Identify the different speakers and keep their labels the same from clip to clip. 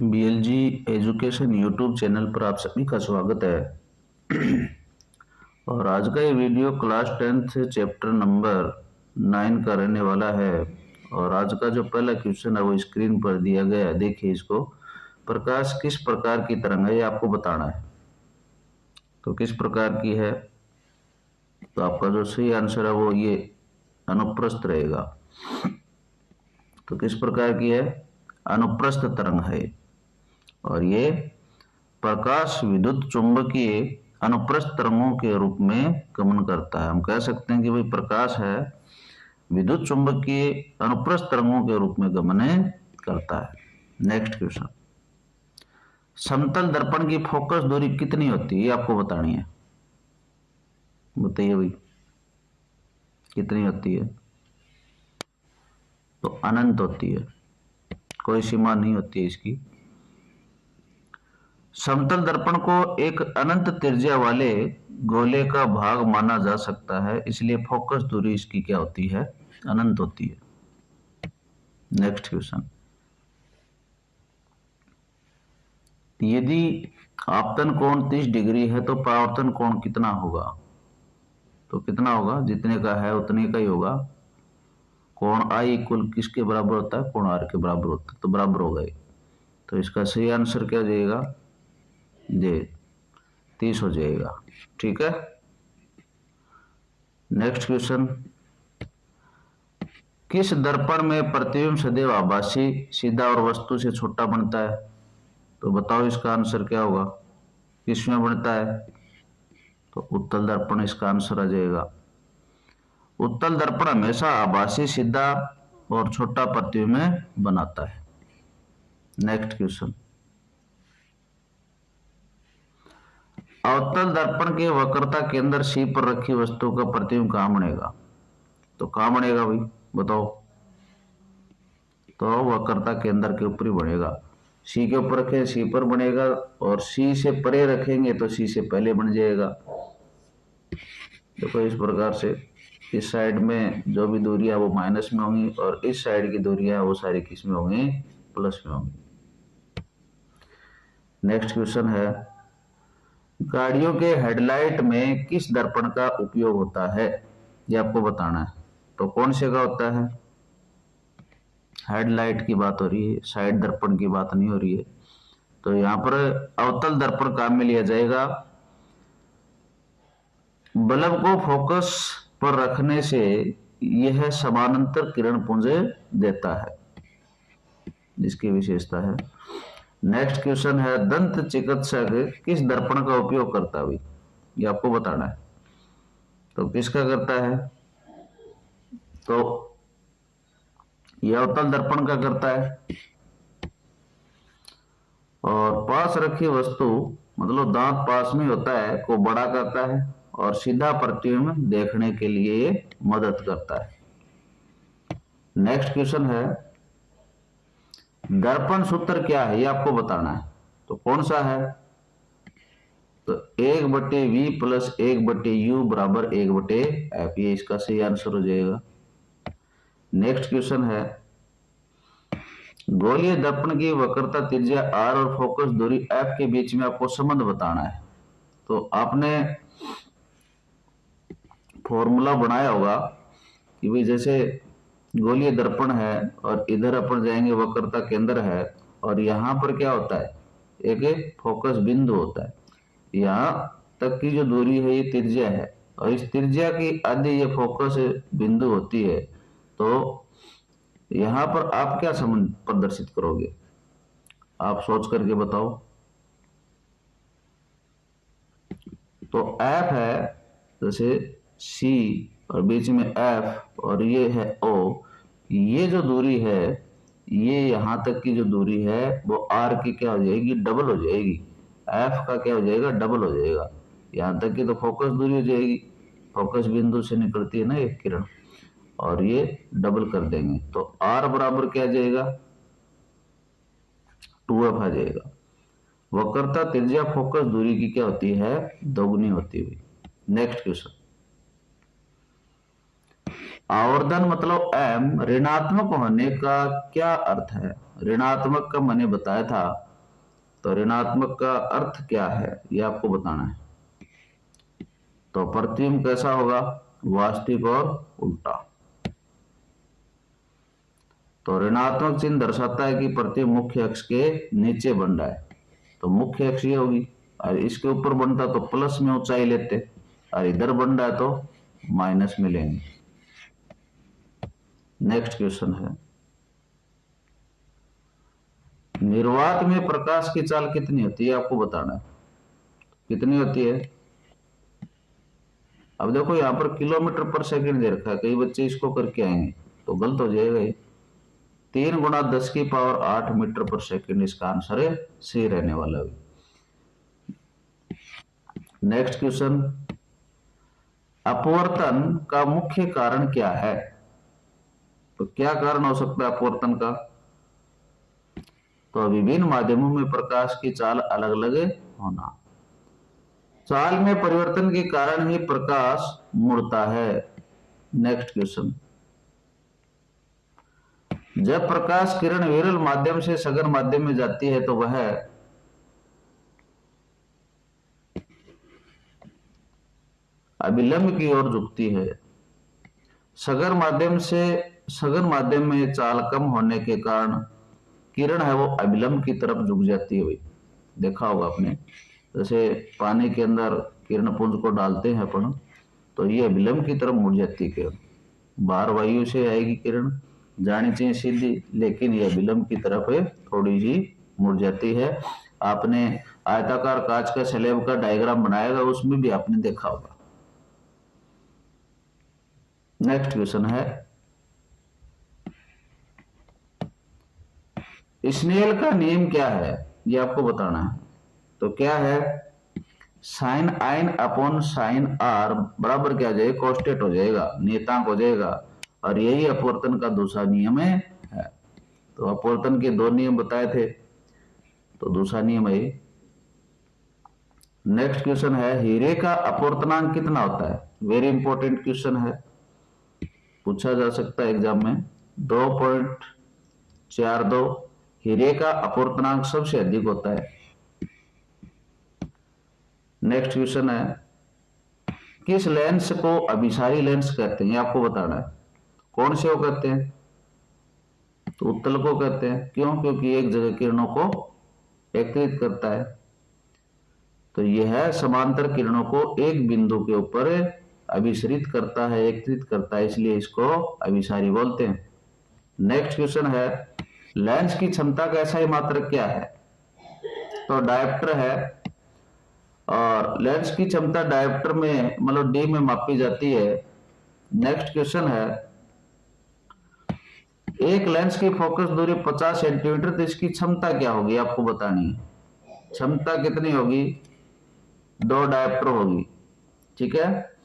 Speaker 1: बीएलजी education YouTube channel पर आप सभी का स्वागत है। और आज का ये वीडियो क्लास 10th से चैप्टर नंबर 9 का रहने वाला है। और आज का जो पहला क्वेश्चन है वो स्क्रीन पर दिया गया है, देखिए इसको। प्रकाश किस प्रकार की तरंग है, ये आपको बताना है। तो किस प्रकार की है, तो आपका जो सही आंसर है वो ये अनुप्रस्थ रहेगा। तो किस प्रकार की है, अनुप्रस्थ तरंग है। और ये प्रकाश विद्युत चुंबकीय अनुप्रस्थ तरंगों के रूप में गमन करता है। हम कह सकते हैं कि भाई प्रकाश है विद्युत चुंबकीय अनुप्रस्थ तरंगों के रूप में गमन करता है। नेक्स्ट क्वेश्चन, समतल दर्पण की फोकस दूरी कितनी होती है, ये आपको बतानी है। बताइए भाई कितनी होती है। तो अनंत होती है, कोई सीमा नहीं होती है इसकी। समतल दर्पण को एक अनंत त्रिज्या वाले गोले का भाग माना जा सकता है, इसलिए फोकस दूरी इसकी क्या होती है, अनंत होती है। नेक्स्ट क्वेश्चन, यदि आपतन कोण 30 डिग्री है तो परावर्तन कोण कितना होगा। तो कितना होगा, जितने का है उतने का ही होगा। कोण आई इक्वल किसके बराबर होता है, कोण आर के बराबर होता है, तो बराबर हो गए। तो इसका सही आंसर क्या हो जाएगा, ये 30 हो जाएगा। ठीक है। नेक्स्ट क्वेश्चन, किस दर्पण में प्रतिबिंब सदैव आभासी, सीधा और वस्तु से छोटा बनता है। तो बताओ इसका आंसर क्या होगा, किसमें बनता है। तो उत्तल दर्पण इसका आंसर आ जाएगा। उत्तल दर्पण हमेशा आभासी, सीधा और छोटा प्रतिबिंब बनाता है। नेक्स्ट क्वेश्चन, अवतल दर्पण के वक्रता केंद्र सी पर रखी वस्तु का प्रतिबिंब कहां बनेगा। तो कहां बनेगा भाई बताओ। तो वक्रता केंद्र के ऊपर ही बनेगा। सी के ऊपर रखें सी पर बनेगा, और सी से परे रखेंगे तो सी से पहले बन जाएगा। देखो इस प्रकार से इस साइड में जो भी दूरी है वो माइनस में होंगी, और इस साइड की दूरी है वो सारी किस में होंगी, प्लस में होंगी। नेक्स्ट क्वेश्चन है, गाड़ियों के हेडलाइट में किस दर्पण का उपयोग होता है, ये आपको बताना है। तो कौन से का होता है, हेडलाइट की बात हो रही है, साइड दर्पण की बात नहीं हो रही है। तो यहां पर अवतल दर्पण काम में लिया जाएगा। बल्ब को फोकस पर रखने से यह समानांतर किरण पुंज देता है, जिसकी विशेषता है। नेक्स्ट क्वेश्चन है, दंत चिकित्सक किस दर्पण का उपयोग करता है, ये आपको बताना है। तो किसका करता है, तो यह अवतल दर्पण का करता है। और पास रखी वस्तु मतलब दांत पास में होता है को बड़ा करता है, और सीधा प्रतिबिंब देखने के लिए मदद करता है। नेक्स्ट क्वेश्चन है, दर्पण सूत्र क्या है, ये आपको बताना है। तो कौन सा है, तो 1/v प्लस 1/u बराबर 1/f, ये इसका सही आंसर हो जाएगा। नेक्स्ट क्वेश्चन है, गोलीय दर्पण की वक्रता त्रिज्या r और फोकस दूरी f के बीच में आपको संबंध बताना है। तो आपने फॉर्मूला बनाया होगा कि भाई जैसे गोलीय दर्पण है और इधर अपन जाएंगे वक्रता केंद्र है, और यहां पर क्या होता है, एक फोकस बिंदु होता है। यहां तक की जो दूरी है ये त्रिज्या है, और इस त्रिज्या की आधी ये फोकस बिंदु होती है। तो यहां पर आप क्या संबंध प्रदर्शित करोगे, आप सोच करके बताओ। तो F है जैसे C और बीच में F और ये है O, ये जो दूरी है, ये यहां तक की जो दूरी है वो R की क्या हो जाएगी, डबल हो जाएगी। F का क्या हो जाएगा, डबल हो जाएगा। यहां तक की तो फोकस दूरी हो जाएगी, फोकस बिंदु से निकलती है ना एक किरण, और ये डबल कर देंगे तो R बराबर क्या आ जाएगा, 2F आ जाएगा। वक्रता त्रिज्या फोकस दूरी की क्या होती है, दोगुनी होती है। नेक्स्ट क्वेश्चन, आवर्धन मतलब m ऋणात्मक होने का क्या अर्थ है। ऋणात्मक का मैंने बताया था तो ऋणात्मक का अर्थ क्या है ये आपको बताना है। तो प्रतिबिंब कैसा होगा, वास्तविक और उल्टा। तो ऋणात्मक चिन्ह दर्शाता है कि प्रतिबिंब मुख्य अक्ष के नीचे बन रहा है, तो मुख्य अक्ष ये होगी, और इसके ऊपर बनता तो प्लस में ऊंचाई लेते, और इधर बन रहा है तो माइनस में लेंगे। नेक्स्ट क्वेश्चन है, निर्वात में प्रकाश की चाल कितनी होती है आपको बताना है। कितनी होती है, अब देखो यहाँ पर किलोमीटर पर सेकंड दे रखा है, कई बच्चे इसको करके आएंगे तो गलत हो जाएगा ये। 3 गुणा 10 की पावर 8 मीटर पर सेकंड इसका आंसर है, सी रहने वाला है। नेक्स्ट क्वेश्चन, अपवर्तन का मुख्य कारण क्या है। तो क्या कारण हो सकता है अपवर्तन का, तो विभिन्न माध्यमों में प्रकाश की चाल अलग अलग होना। चाल में परिवर्तन के कारण ही प्रकाश मुड़ता है। नेक्स्ट क्वेश्चन, जब प्रकाश किरण विरल माध्यम से सघन माध्यम में जाती है तो वह अभिलंब की ओर झुकती है। सघन माध्यम में चाल कम होने के कारण किरण है वो अभिलंब की तरफ झुक जाती है। भाई देखा होगा आपने, जैसे पानी के अंदर किरण पुंज को डालते हैं अपन, तो ये अभिलंब की तरफ मुड़ जाती है किरण। बाहर वायु से आएगी किरण, जानी चाहिए सीधी, लेकिन ये अभिलंब की तरफ थोड़ी सी मुड़ जाती है। आपने आयताकार कांच का स्लैब का डायग्राम बनाया, उसमें भी आपने देखा होगा। नेक्स्ट क्वेश्चन है, स्नेल का नियम क्या है ये आपको बताना है। तो क्या है, साइन आइन अपॉन साइन आर बराबर क्या हो जाएगा, कोस्टेट हो जाएगा, नियतांक हो जाएगा, और यही अपवर्तन का दूसरा नियम है। तो अपवर्तन के 2 नियम बताए थे, तो दूसरा नियम है। नेक्स्ट क्वेश्चन है, हीरे का अपवर्तनांक कितना होता है। वेरी इंपॉर्टेंट क्वेश्चन है, पूछा जा सकता है एग्जाम में। 2.42 हीरे का अपवर्तनांक सबसे अधिक होता है। नेक्स्ट क्वेश्चन है, किस लेंस को अभिसारी लेंस कहते हैं ये आपको बताना है। कौन से को कहते हैं, तो उत्तल को कहते हैं। क्यों, क्योंकि एक जगह किरणों को एकत्रित करता है। तो यह समांतर किरणों को एक बिंदु के ऊपर अभिसरित करता है, एकत्रित करता है, इसलिए इसको अभिसारी बोलते हैं। नेक्स्ट क्वेश्चन है, लेंस की क्षमता का SI मात्रक क्या है। तो डायोप्टर है, और लेंस की क्षमता डायोप्टर में मतलब D में मापी जाती है। नेक्स्ट क्वेश्चन है, एक लेंस की फोकस दूरी 50 सेंटीमीटर, तो इसकी क्षमता क्या होगी आपको बतानी है। क्षमता कितनी होगी, 2 डायोप्टर होगी, ठीक है।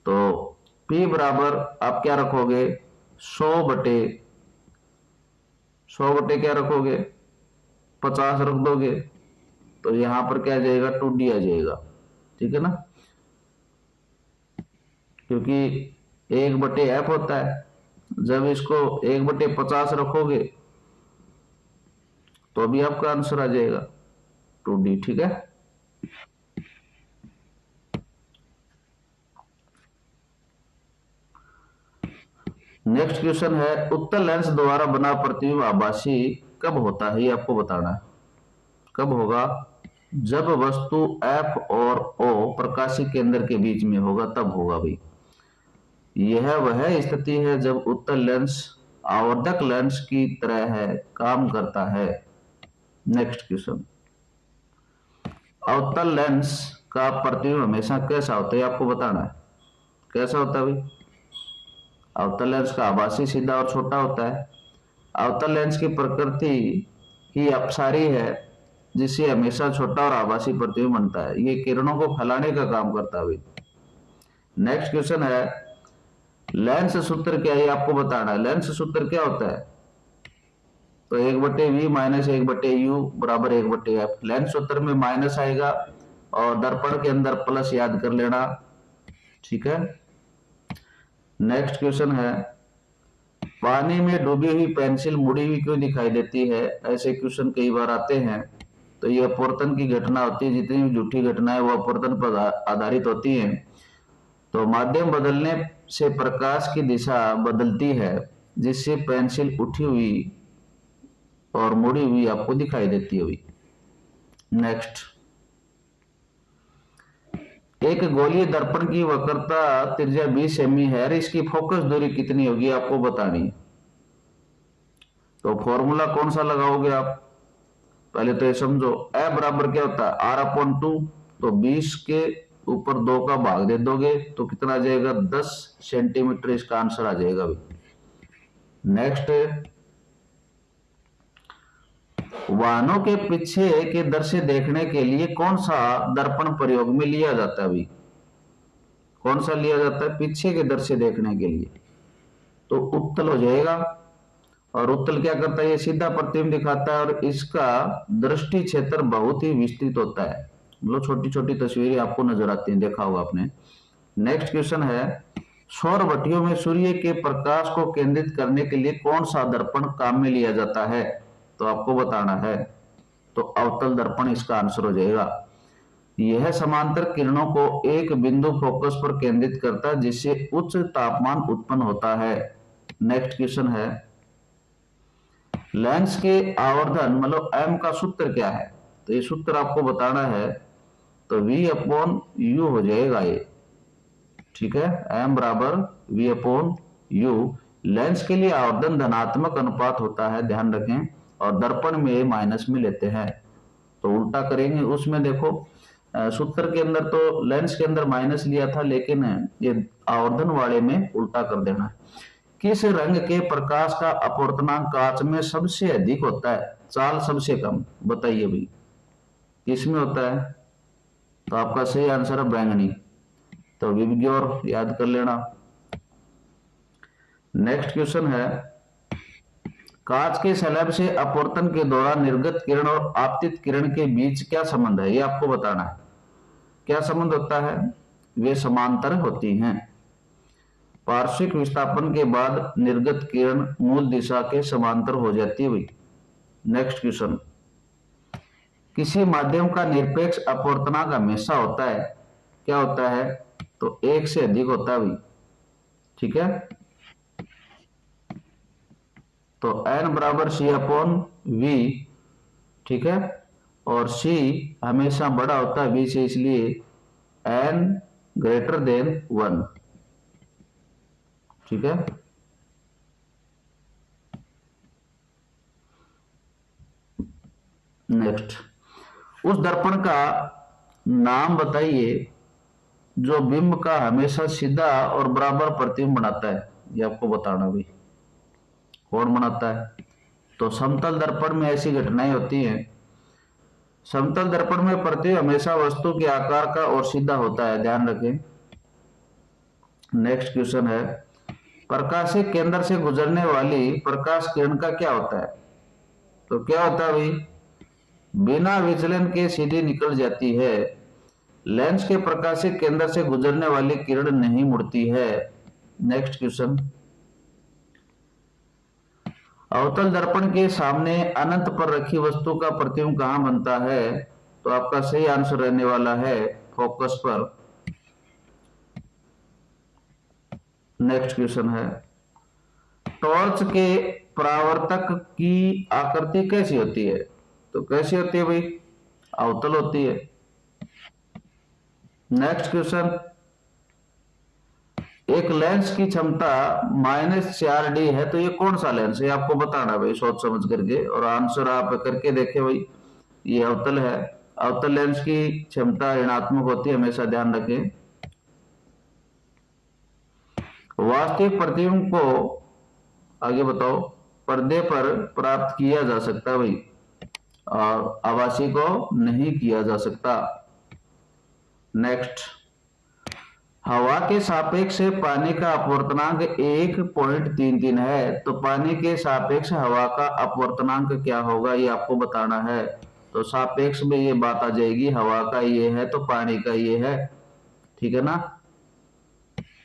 Speaker 1: तो P बराबर आप क्या रखोगे, 100 बटे क्या रखोगे, 50 रख दोगे, तो यहां पर क्या आ जाएगा, 2D आ जाएगा, ठीक है ना, क्योंकि 1/F होता है। जब इसको 1/50 रखोगे तो अभी आपका आंसर आ जाएगा 2D, ठीक है। नेक्स्ट क्वेश्चन है, उत्तल लेंस द्वारा बना प्रतिबिंब आभासी कब होता है ये आपको बताना है। कब होगा, जब वस्तु F और O प्रकाशीय केंद्र के बीच में होगा, तब होगा भाई। यह वह स्थिति है जब उत्तल लेंस आवर्धक लेंस की तरह है काम करता है। नेक्स्ट क्वेश्चन, अवतल लेंस का प्रतिबिंब हमेशा कैसा होता है आपको बताना है। कैसा होता है भाई, अवतल लेंस का आभासी सीधा और छोटा होता है। अवतल लेंस की प्रकृति ही अपसारी है, जिससे हमेशा छोटा और आभासी प्रतिबिंब बनता है। ये किरणों को फैलाने का काम करता है भाई। नेक्स्ट क्वेश्चन है, लेंस सूत्र क्या है आपको बताना है। लेंस सूत्र क्या होता है, तो 1/V माइनस 1/U बराबर 1/F। लेंस सूत्र में माइनस आएगा और दर्पण के अंदर प्लस याद कर लेना, ठीक है। नेक्स्ट क्वेश्चन है, पानी में डूबी हुई पेंसिल मुड़ी हुई क्यों दिखाई देती है। ऐसे क्वेश्चन कई बार आते हैं, तो ये अपवर्तन की घटना होती है, जितनी भी झूठी घटनाएं वो अपवर्तन पर आधारित होती हैं। तो माध्यम बदलने से प्रकाश की दिशा बदलती है, जिससे पेंसिल उठी हुई और मुड़ी हुई आपको दिखाई देती है। नेक्स्ट, एक गोलीय दर्पण की वक्रता त्रिज्या 20 सेमी है और इसकी फोकस दूरी कितनी होगी आपको बतानी है। तो फॉर्मूला कौन सा लगाओगे आप, पहले तो ये समझो। ए बराबर क्या होता है, R/2, तो 20 के ऊपर 2 का भाग दे दोगे तो कितना आ जाएगा, 10 सेंटीमीटर इसका आंसर आ जाएगा भाई। नेक्स्ट, वाहनों के पीछे के दृश्य देखने के लिए कौन सा दर्पण प्रयोग में लिया जाता है भाई, कौन सा लिया जाता है पीछे के दृश्य देखने के लिए, तो उत्तल हो जाएगा। और उत्तल क्या करता है, ये सीधा प्रतिबिंब दिखाता है और इसका दृष्टि क्षेत्र बहुत ही विस्तृत होता है, मतलब छोटी छोटी तस्वीरें आपको नजर आती हैं, देखा होगा आपने। नेक्स्ट क्वेश्चन है, सौर भट्टियों में सूर्य के प्रकाश को केंद्रित करने के लिए कौन सा दर्पण काम में लिया जाता है, तो आपको बताना है। तो अवतल दर्पण इसका आंसर हो जाएगा। यह समांतर किरणों को एक बिंदु फोकस पर केंद्रित करता है, जिससे उच्च तापमान उत्पन्न होता है। नेक्स्ट क्वेश्चन है, लेंस के आवर्धन मतलब m का सूत्र क्या है, तो ये सूत्र आपको बताना है। तो V/U हो जाएगा ये, ठीक है, m बराबर V/U। लेंस के लिए आवर्धन धनात्मक अनुपात होता है, ध्यान रखें, और दर्पण में माइनस में लेते हैं। तो उल्टा करेंगे, उसमें देखो सूत्र के अंदर तो लेंस के अंदर माइनस लिया था, लेकिन ये आवर्धन वाले में उल्टा कर देना है। किस रंग के प्रकाश का अपवर्तनांक कांच में सबसे अधिक होता है, चाल सबसे कम, बताइए भाई किसमें होता है। तो आपका सही आंसर है बैंगनी, तो विबग्योर याद कर लेना। नेक्स्ट क्वेश्चन है, कांच के स्लैब से अपवर्तन के दौरान निर्गत किरण और आपतित किरण के बीच क्या संबंध है, ये आपको बताना है। क्या संबंध होता है, वे समांतर होती हैं। पार्श्विक विस्थापन के बाद निर्गत किरण मूल दिशा के समांतर हो जाती है भाई। नेक्स्ट क्वेश्चन, किसी माध्यम का निरपेक्ष अपवर्तनांक हमेशा होता है, क्या होता है, तो 1 से अधिक होता है भाई, ठीक है। तो n बराबर C/V, ठीक है, और C हमेशा बड़ा होता है V से, इसलिए n ग्रेटर देन 1, ठीक है। नेक्स्ट, उस दर्पण का नाम बताइए जो बिंब का हमेशा सीधा और बराबर प्रतिबिंब बनाता है, ये आपको बताना भाई, कौन बनाता है। तो समतल दर्पण में ऐसी घटनाएं होती हैं, समतल दर्पण में प्रतिबिंब हमेशा वस्तु के आकार का और सीधा होता है, ध्यान रखें। नेक्स्ट क्वेश्चन है, प्रकाशिक केंद्र से गुजरने वाली प्रकाश किरण का क्या होता है, तो क्या होता है भाई, बिना विचलन के सीधी निकल जाती है। लेंस के प्रकाशिक केंद्र से गुजरने वाली किरण नहीं मुड़ती है। नेक्स्ट क्वेश्चन, अवतल दर्पण के सामने अनंत पर रखी वस्तु का प्रतिबिंब कहां बनता है, तो आपका सही आंसर रहने वाला है फोकस पर। नेक्स्ट क्वेश्चन है, टॉर्च के परावर्तक की आकृति कैसी होती है, तो कैसी होती है भाई, अवतल होती है। नेक्स्ट क्वेश्चन, एक लेंस की क्षमता -4D है, तो ये कौन सा लेंस है, आपको बताना भाई सोच समझ करके, और आंसर आप करके देखे भाई, ये अवतल है। अवतल लेंस की क्षमता ऋणात्मक होती है, हमेशा ध्यान रखें। वास्तविक प्रतिबिंब को आगे बताओ पर्दे पर प्राप्त किया जा सकता है भाई, और आभासी को नहीं किया जा सकता। नेक्स्ट, हवा के सापेक्ष पानी का अपवर्तनांक 1.33 है, तो पानी के सापेक्ष हवा का अपवर्तनांक क्या होगा, ये आपको बताना है। तो सापेक्ष में ये बात आ जाएगी, हवा का ये है तो पानी का ये है, ठीक है ना।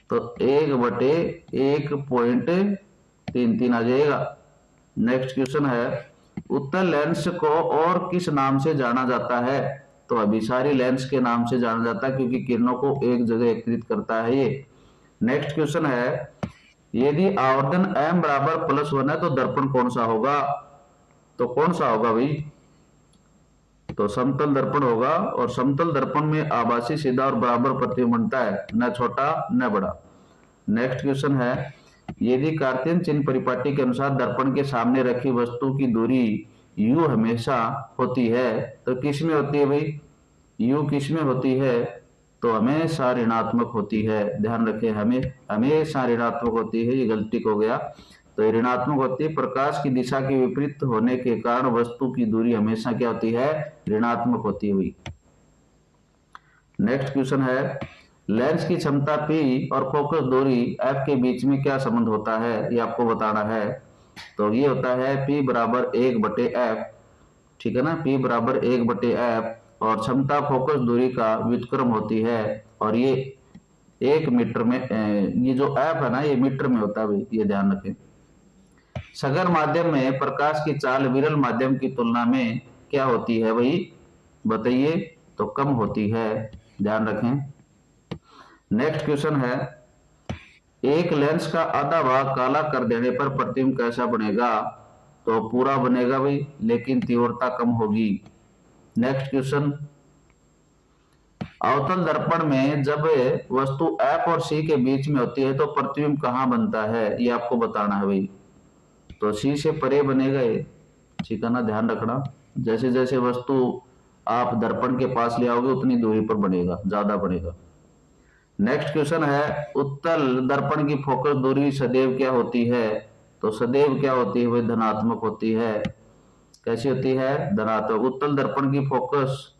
Speaker 1: तो 1/1.33 आ जाएगा। नेक्स्ट क्वेश्चन है, उत्तल लेंस को और किस नाम से जाना जाता है? तो अभिसारी लेंस के नाम से जाना जाता है, क्योंकि किरणों को एक जगह एकत्रित करता है ये। नेक्स्ट क्वेश्चन है, यदि आवर्धन m बराबर +1 है तो दर्पण कौन सा होगा? तो कौन सा होगा भाई? तो समतल दर्पण होगा, और समतल दर्पण में आभासी, सीधा और बराबर प्रतिबिंब बनता है, न छोटा न बड़ा। नेक्स्ट क्वेश्चन है, यदि कार्तेशियन चिन्ह परिपाटी के अनुसार दर्पण के सामने रखी वस्तु की दूरी u हमेशा होती है, तो किस में होती है भाई? u किस में होती है? तो हमेशा ऋणात्मक होती है। ध्यान रखें, हमें हमेशा ऋणात्मक होती है, ये गलती हो गया। तो ये ऋणात्मक होती है। प्रकाश की दिशा के विपरीत होने के कारण वस्तु की दूरी हमेशा क्या होती है? ऋणात्मक होती हुई। नेक्स्ट क्वेश्चन है, लेंस की क्षमता P और फोकस दूरी F के बीच में क्या संबंध होता है? ये आपको बताना है। तो ये होता है P बराबर 1/F, ठीक है ना, P बराबर 1/F, और क्षमता फोकस दूरी का व्युत्क्रम होती है, और ये 1 मीटर में, ये जो F है ना, ये मीटर में होता है भाई, ये ध्यान रखें। सघन माध्यम में प्रकाश की चाल विरल माध्यम की तुलना में क्या होती है भाई? बताइए। तो कम होती है, ध्यान रखें। नेक्स्ट क्वेश्चन है, एक लेंस का आधा भाग काला कर देने पर प्रतिबिंब कैसा बनेगा? तो पूरा बनेगा भाई, लेकिन तीव्रता कम होगी। नेक्स्ट क्वेश्चन, अवतल दर्पण में जब वस्तु F और C के बीच में होती है तो प्रतिबिंब कहाँ बनता है? ये आपको बताना है भाई। तो C से परे बनेगा ये, ठीक है ना, ध्यान रखना। जैसे जैसे वस्तु आप दर्पण के पास ले आओगे उतनी दूरी पर बनेगा, ज्यादा बनेगा। नेक्स्ट क्वेश्चन है, उत्तल दर्पण की फोकस दूरी सदैव क्या होती है? तो सदैव क्या होती है भाई? धनात्मक होती है। कैसी होती है? धनात्मक। उत्तल दर्पण की फोकस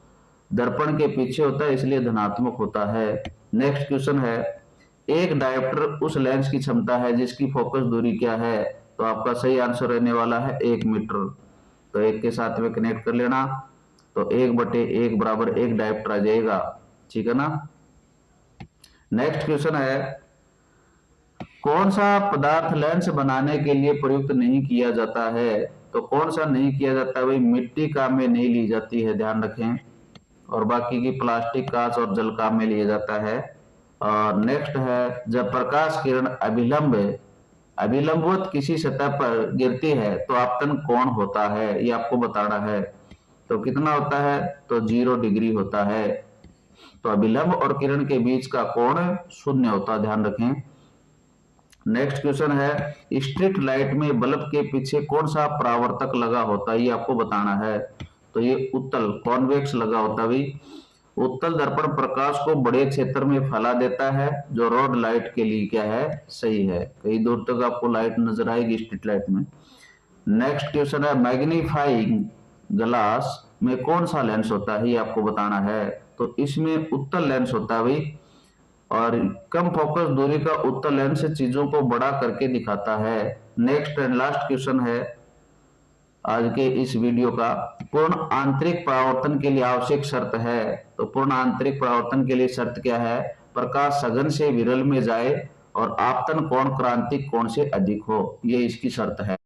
Speaker 1: दर्पण के पीछे होता है, इसलिए धनात्मक होता है। नेक्स्ट क्वेश्चन है, एक डायोप्टर उस लेंस की क्षमता है जिसकी फोकस दूरी क्या है? तो आपका सही आंसर रहने वाला है 1 मीटर। तो 1 के साथ में कनेक्ट कर लेना, तो 1/1 बराबर 1 डायोप्टर आ जाएगा, ठीक है ना। नेक्स्ट क्वेश्चन है, कौन सा पदार्थ लेंस बनाने के लिए प्रयुक्त नहीं किया जाता है? तो कौन सा नहीं किया जाता भाई? मिट्टी काम में नहीं ली जाती है, ध्यान रखें, और बाकी की प्लास्टिक, कांच और जल काम में लिया जाता है। और नेक्स्ट है, जब प्रकाश किरण अभिलंबवत किसी सतह पर गिरती है तो आपतन कोण होता है, ये आपको बताना है। तो कितना होता है? तो 0 डिग्री होता है। तो अभिलंब और किरण के बीच का कोण 0 होता है, ध्यान रखें। नेक्स्ट क्वेश्चन है, स्ट्रीट लाइट में बल्ब के पीछे कौन सा परावर्तक लगा होता है? ये आपको बताना है। तो ये उत्तल कॉन्वेक्स लगा होता है भाई। उत्तल दर्पण प्रकाश को बड़े क्षेत्र में फैला देता है, जो रोड लाइट के लिए क्या है? सही है। कई दूर तक आपको लाइट नजर आएगी स्ट्रीट लाइट में। नेक्स्ट क्वेश्चन है, मैग्नीफाइंग ग्लास में कौन सा लेंस होता है? ये आपको बताना है। तो इसमें उत्तल लेंस होता है भाई, और कम फोकस दूरी का उत्तल लेंस चीजों को बड़ा करके दिखाता है। नेक्स्ट एंड लास्ट क्वेश्चन है आज के इस वीडियो का, पूर्ण आंतरिक परावर्तन के लिए आवश्यक शर्त है। तो पूर्ण आंतरिक परावर्तन के लिए शर्त क्या है? प्रकाश सघन से विरल में जाए और आपतन कोण क्रांतिक कोण से अधिक हो, ये इसकी शर्त है।